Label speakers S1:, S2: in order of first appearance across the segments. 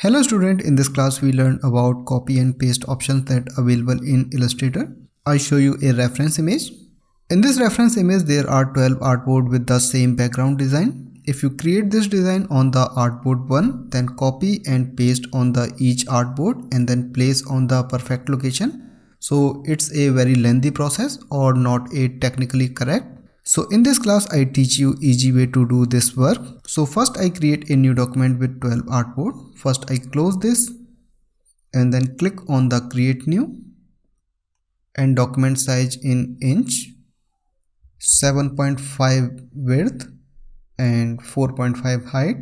S1: Hello student, in this class we learn about copy and paste options that are available in Illustrator. I show you a reference image. In this reference image there are 12 artboard with the same background design. If you create this design on the artboard 1, then copy and paste on the each artboard and then place on the perfect location. So it's a very lengthy process or not a technically correct. So in this class I teach you easy way to do this work. So first I create a new document with 12 artboard. First I close this and then click on the create new and document size in inch, 7.5 width and 4.5 height.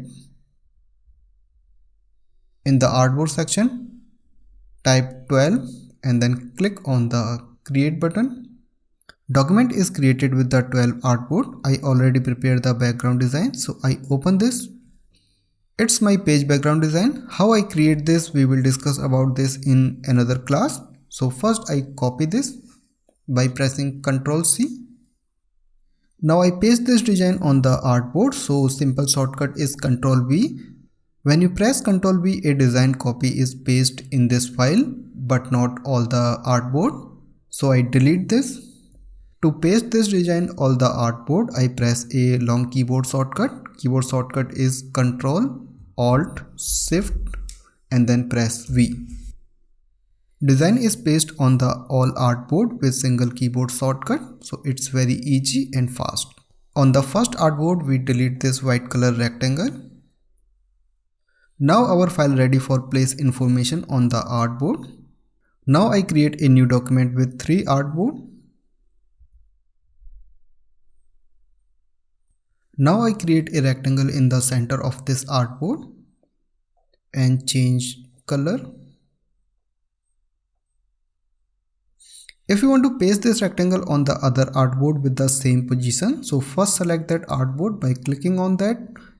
S1: In the artboard section type 12 and then click on the create button. Document is created with the 12 artboard. I already prepared the background design, so I open this. It's my page background design. How I create this, we will discuss about this in another class. So first I copy this by pressing Ctrl C. Now I paste this design on the artboard, so simple shortcut is Ctrl V. When you press Ctrl V, a design copy is pasted in this file, but not all the artboard. So I delete this. To paste this design on the artboard, I press a long keyboard shortcut. Keyboard shortcut is Ctrl, Alt, Shift and then press V. Design is pasted on the all artboard with single keyboard shortcut, so it's very easy and fast. On the first artboard, we delete this white color rectangle. Now our file ready for place information on the artboard. Now I create a new document with 3 artboard. Now I create a rectangle in the center of this artboard and change color. If you want to paste this rectangle on the other artboard with the same position, so first select that artboard by clicking on that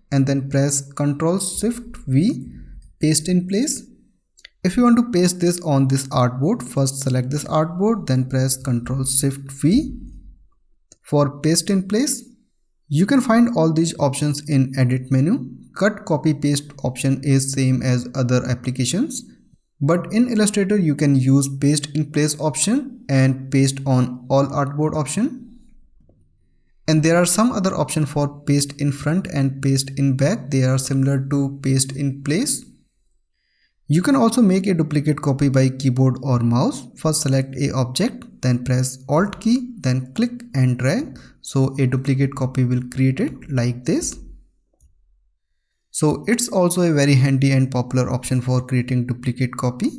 S1: and then press Ctrl Shift V, paste in place. If you want to paste this on this artboard, first select this artboard, then press Ctrl Shift V for paste in place. You can find all these options in edit menu. Cut copy paste option is same as other applications, but in Illustrator you can use paste in place option and paste on all artboard option. And there are some other option for paste in front and paste in back. They are similar to paste in place. You can also make a duplicate copy by keyboard or mouse. First select a object, then press Alt key, then click and drag. So a duplicate copy will create it like this. So it's also a very handy and popular option for creating duplicate copy.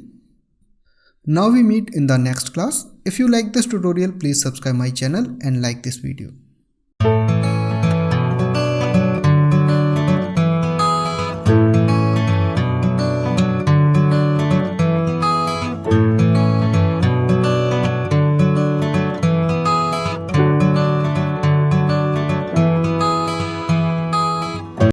S1: Now we meet in the next class. If you like this tutorial, please subscribe my channel and like this video.